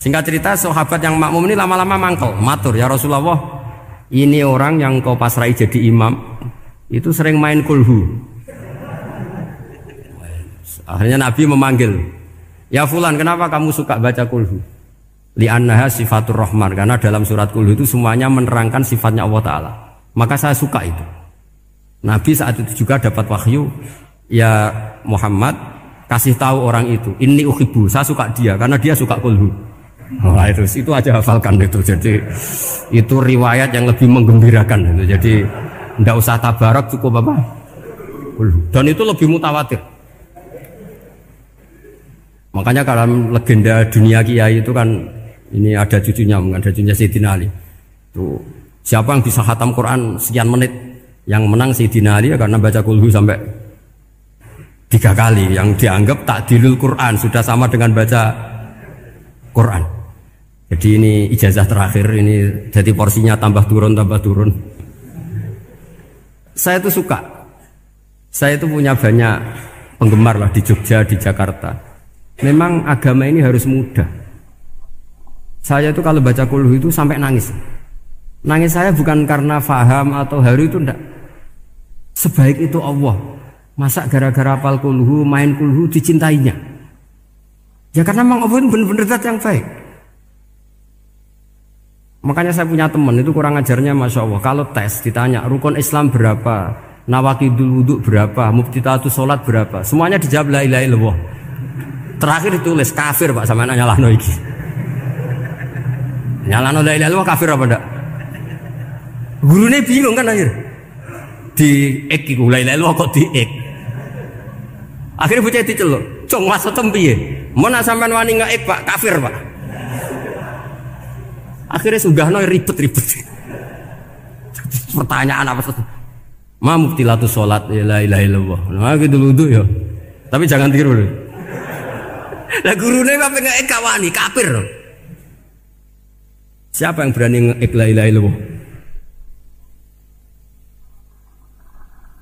Singkat cerita sahabat yang makmum ini lama-lama mangkel, matur, ya Rasulullah, ini orang yang kau pasrai jadi imam itu sering main kulhu. Akhirnya Nabi memanggil, ya fulan, kenapa kamu suka baca kulhu? Li'annaha sifatur rahman, karena dalam surat kulhu itu semuanya menerangkan sifatnya Allah Ta'ala. Maka saya suka itu. Nabi saat itu juga dapat wahyu, ya Muhammad, kasih tahu orang itu, inni uhibbu, saya suka dia karena dia suka kulhu. Nah, itu aja hafalkan itu. Jadi itu riwayat yang lebih menggembirakan itu. Jadi tidak usah tabarak, cukup apa? Kulhu. Dan itu lebih mutawatir. Makanya kalau legenda dunia kiai itu kan ini ada cucunya Sayyidina Ali. Tuh, siapa yang bisa khatam Quran sekian menit, yang menang Sayyidina Ali ya, karena baca kulhu sampai 3 kali. Yang dianggap takdilul Quran, sudah sama dengan baca Quran. Jadi ini ijazah terakhir, ini jadi porsinya tambah turun. Saya itu suka. Saya itu punya banyak penggemar lah di Jogja, di Jakarta. Memang agama ini harus mudah. Saya itu kalau baca kulhu itu sampai nangis. Nangis saya bukan karena faham atau haru, itu enggak. Sebaik itu Allah. Masa gara-gara hafal kulhu, main kulhu dicintainya? Ya karena memang Allah itu benar-benar zat yang baik. Makanya saya punya teman itu kurang ajarnya, masya Allah. Kalau tes ditanya rukun Islam berapa, nawakidul wudhu berapa, muftitatus sholat berapa, semuanya dijawab la ilaha illallah. Terakhir ditulis kafir Pak, sama nyalahno iki. Nyalahno la ilaha illallah kafir apa ndak? Gurunya bingung kan akhir. Di ek iku la ilaha illallah kok di ek. Akhirnya bocah diceluk, "Cung maksudem piye? Mun sampean wani ngeek Pak, kafir Pak." Akhirnya sugahno ribet-ribet. Pertanyaan apa tuh? Ma mubtilatus sholat la ilaha illallah. Nah gitu wudu ya. Tapi jangan tiru loh. Lah gurune kok ngeek kawani kafir. Siapa yang berani ngeek la ilaha illallah?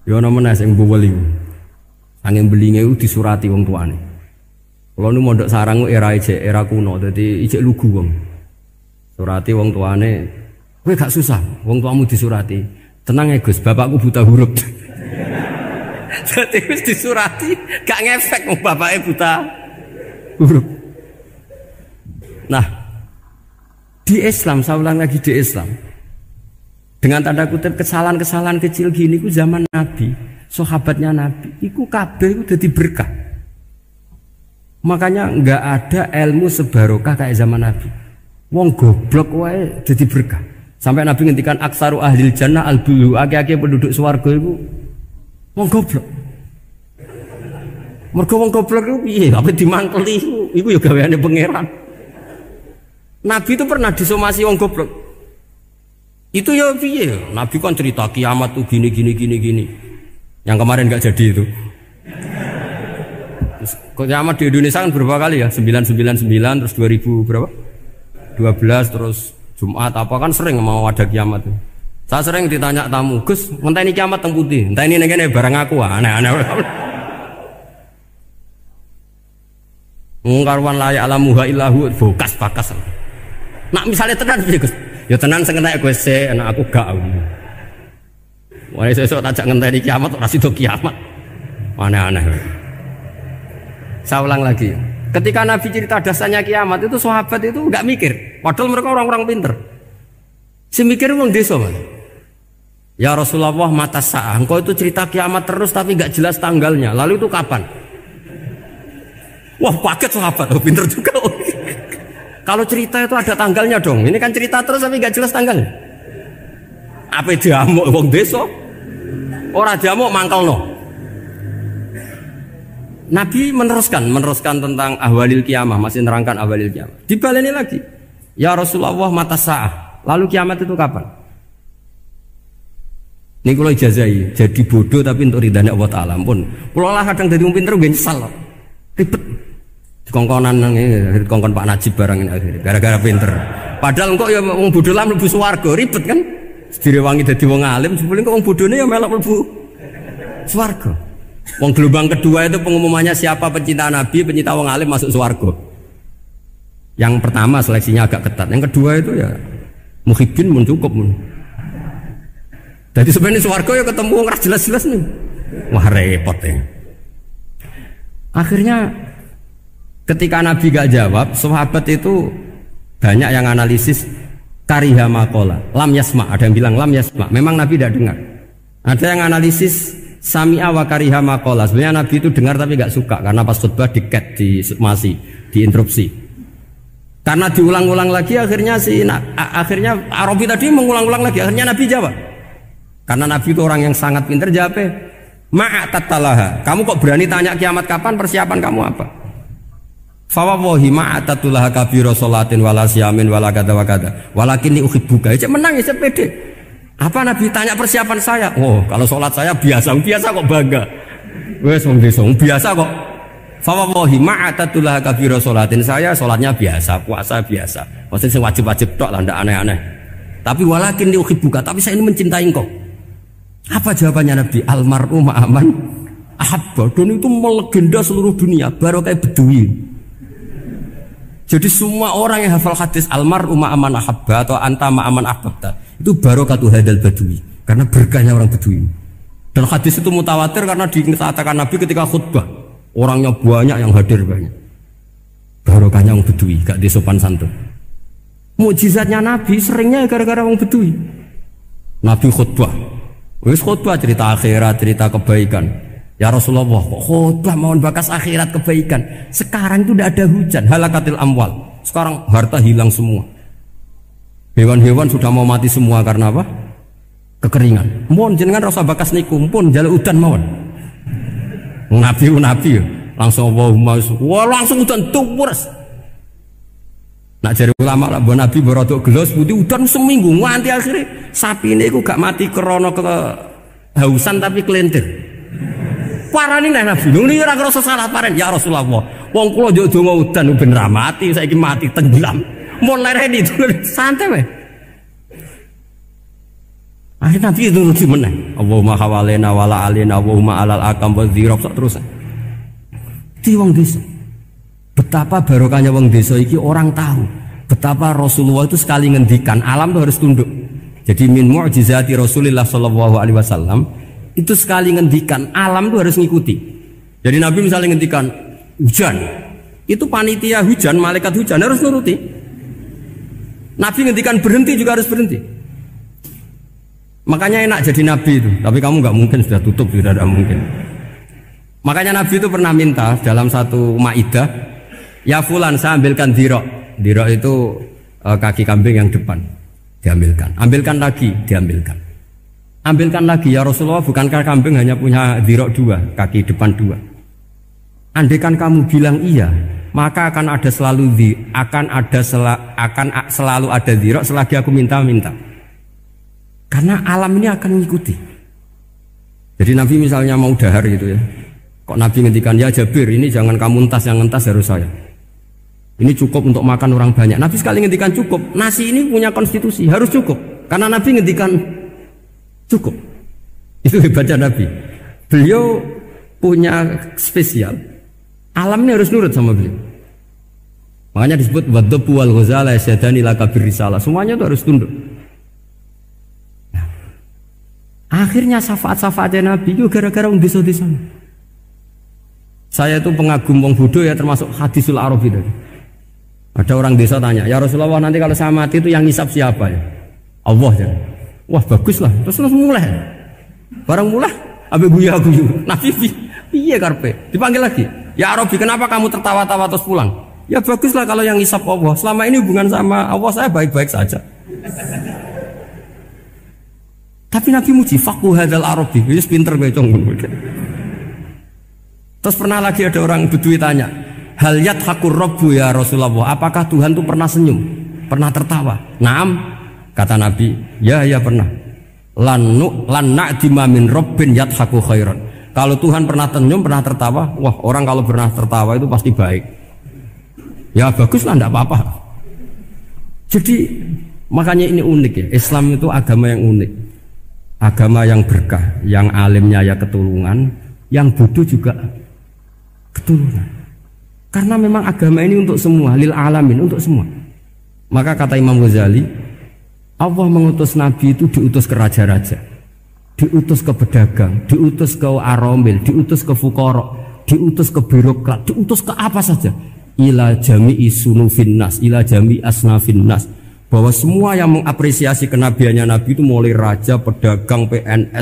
Yo namanya sing boweli. Angin belinge itu disurati wong tuane. Kalau nu mondok sarang era kuno, jadi ijek lugu wong. Surati wong tuane, kowe gak susah, wong tuamu disurati. Tenang ya Gus, bapakku buta huruf. Jadi wis disurati, gak ngefek wong bapaknya buta huruf. Nah, di Islam, saya ulang lagi di Islam. Dengan tanda kutip kesalahan-kesalahan kecil gini ku zaman Nabi, sahabatnya Nabi, iku kabeh udah berkah. Makanya nggak ada ilmu sebarokah kayak zaman Nabi. Wong goblok wae dadi berkah. Sampai Nabi ngendikan aksaru ahlil jannah al-bulu, akeh-akeh penduduk swarga iku wong goblok. Mergo wong goblok iku piye? Apa dimangkeli iku ya gaweane pangeran. Nabi itu pernah disomasi wong goblok. Itu ya piye? Nabi kan cerita kiamat tuh gini. Yang kemarin enggak jadi itu. Kiamat di Indonesia kan berapa kali ya? 999 terus 2000 berapa? 12 terus Jumat apa kan sering mau ada kiamat. Saya sering ditanya tamu, Gus, entah ini kiamat teng putih, entah ini negene barang aku, aneh-aneh. Mungkarwan layak alamuha illahu bakas. Nak misalnya tenan piye Gus? Ya tenan sing entek Gus se, anak aku gak. Wah sesuk tajak ngenteni kiamat ora sida kiamat. Aneh-aneh. Saya ulang lagi. Ketika Nabi cerita dasarnya kiamat itu sahabat itu enggak mikir. Padahal mereka orang-orang pinter. Si mikir wong desa, Mas. Ya Rasulullah mata sa'ah. Engkau itu cerita kiamat terus tapi enggak jelas tanggalnya. Lalu itu kapan? Wah, kaget sahabat. Oh, pinter juga. Kalau cerita itu ada tanggalnya dong. Ini kan cerita terus tapi enggak jelas tanggalnya. Apa diamuk wong desa? Ora diamuk mangkelno. Nabi meneruskan tentang ahwalil kiamah, masih nerangkan ahwalil kiamah. Dibaleni lagi. Ya Rasulullah mata sa'ah. Lalu kiamat itu kapan? Ini kalau ijazai jadi bodoh tapi untuk ridhanya Allah Ta'ala pun. Kalau lah kadang jadi pinter gue nyesal. Ribet. Dikongkon Pak Najib barang ini akhirnya. Gara-gara pinter. Padahal kok ya wong bodoh lah mlebu swarga, ribet kan? Direwangi dadi wong alim, sebelum kok wong bodohne ya melok mlebu swarga. Wong gelombang kedua itu pengumumannya siapa pencinta Nabi, pencinta wong alim masuk swarga. Yang pertama seleksinya agak ketat, yang kedua itu ya muhibbin mun cukup mun. Jadi sebenarnya swarga ya ketemu ngeras jelas-jelas nih. Wah repot ya. Akhirnya ketika Nabi gak jawab, sahabat itu banyak yang analisis kariha maqala, lam yasma, ada yang bilang lam yasma, memang Nabi tidak dengar. Ada yang analisis sami'a wa kariha maqala, sebenarnya Nabi itu dengar tapi gak suka karena pas khutbah diket, diinterupsi. Karena diulang-ulang lagi akhirnya akhirnya Arabi tadi mengulang-ulang lagi, akhirnya Nabi jawab. Karena Nabi itu orang yang sangat pintar, jawabnya ma'atatalaha, kamu kok berani tanya kiamat kapan, persiapan kamu apa? Fawawahi ma'atatulaha kabiro sholatin wala siyamin wala kata wa kata walakin ni uhibbuka, ya menang ya pede. Apa Nabi tanya persiapan saya? Oh kalau sholat saya biasa kok bangga. Wes wong desa biasa kok. Fawawahi ma'atatulaha kabiro sholatin, saya sholatnya biasa, puasa biasa, maksudnya wajib-wajib tok lah, ndak aneh-aneh. Tapi walakin ni uhibbuka, tapi saya ini mencintai engkau. Apa jawabannya Nabi? Almar'u ma'aman ahabba, dan itu melegenda seluruh dunia, baru kayak Bedui. Jadi semua orang yang hafal hadis almar'u ma'aman ahabba atau anta ma'aman ahbabta, itu barokatu hadal Badui, karena berkahnya orang Bedui. Dan hadis itu mutawatir karena dikatakan Nabi ketika khutbah, orangnya banyak yang hadir banyak. Barokahnya orang Bedui, gak disopan santun. Mukjizatnya Nabi seringnya gara-gara orang Bedui. Nabi khutbah, wis khutbah cerita akhirat, cerita kebaikan. Ya Rasulullah, kok khutbah mohon bakas akhirat kebaikan. Sekarang itu tidak ada hujan, halakatil amwal. Sekarang harta hilang semua. Hewan-hewan sudah mau mati semua karena apa? Kekeringan. Mohon jenengan rasa bakas niku, pun jaluk udan mawon. Nabi langsung Allahumma, wah langsung udan tumpurs. Nak jari ulama lah, Nabi berodok gelas putih udan seminggu, nganti akhirnya sapi ini gak mati krono kehausan tapi kelentir. Parani nek Nabi, ini ora ngrasa salah paren ya Rasulullah. Wong kula yo donga udan ben ra mati, saiki mati tenggelam. Mun lereni santai wae. Akhirnya Nabi itu nuruti meneh. Allahumma hawalena wala alina Allahumma alal akam wa dzirab terus. Di wong desa. Betapa barokahnya wong desa iki orang tahu. Betapa Rasulullah itu sekali ngendikan alam itu harus tunduk. Jadi min mu'jizati Rasulullah sallallahu alaihi wasallam itu sekali ngendikan alam itu harus ngikuti. Jadi Nabi misalnya ngendikan hujan, itu panitia hujan, malaikat hujan harus nuruti. Nabi ngendikan berhenti juga harus berhenti. Makanya enak jadi Nabi itu. Tapi kamu nggak mungkin, sudah tutup, sudah tidak mungkin. Makanya Nabi itu pernah minta dalam satu maidah, ya fulan saya ambilkan dirok. Dirok itu kaki kambing yang depan, diambilkan. Ambilkan lagi, diambilkan. Ambilkan lagi ya Rasulullah, bukankah kambing hanya punya dirok dua, kaki depan dua? Andaikan kamu bilang iya, maka akan selalu ada dirok selagi aku minta-minta. Karena alam ini akan mengikuti. Jadi Nabi misalnya mau dahar gitu ya, kok Nabi ngendikan ya Jabir, ini jangan kamu entas, yang entas harus saya. Ini cukup untuk makan orang banyak. Nabi sekali ngendikan cukup. Nasi ini punya konstitusi, harus cukup. Karena Nabi ngendikan cukup. Itu hebatnya Nabi. Beliau punya spesial. Alam ini harus nurut sama beliau. Makanya disebut wadhabu wal ghazala yasyadani laka birrisalah. Semuanya itu harus tunduk. Nah, akhirnya syafaat-syafaatnya Nabi itu gara-gara wong desa-desa. Saya itu pengagum wong bodoh ya, termasuk hadisul Arabi tadi. Ada orang desa tanya, ya Rasulullah nanti kalau saya mati itu yang ngisap siapa ya? Allah ya. Wah bagus lah, terus mulai. Barang mulai, abe guyu. Nabi piye karpe? Dipanggil lagi. Ya Arabi, kenapa kamu tertawa-tawa terus pulang? Ya bagus lah kalau yang ngisap Allah. Selama ini hubungan sama Allah saya baik-baik saja. Tapi Nabi muji faqhu hadzal Arabi, wis pinter becong. Terus pernah lagi ada orang Bedui tanya, hal yadhakur rabbu ya Rasulullah, apakah Tuhan itu pernah senyum, pernah tertawa? Naam. Kata Nabi, ya pernah. Lan na'dima min rabbin yadhaku khairan. Kalau Tuhan pernah senyum, pernah tertawa, wah orang kalau pernah tertawa itu pasti baik. Ya bagus lah, enggak apa-apa. Jadi makanya ini unik ya. Islam itu agama yang unik. Agama yang berkah, yang alimnya ya ketulungan, yang bodoh juga ketulungan. Karena memang agama ini untuk semua, lil alamin, untuk semua. Maka kata Imam Ghazali, Allah mengutus Nabi itu diutus ke raja-raja, diutus ke pedagang, diutus ke aromil, diutus ke fuqara, diutus ke birokrat, diutus ke apa saja. Ila jami'i sunufin nas, ila jami'i asnafin nas. Bahwa semua yang mengapresiasi kenabiannya Nabi itu mulai raja, pedagang, PNS,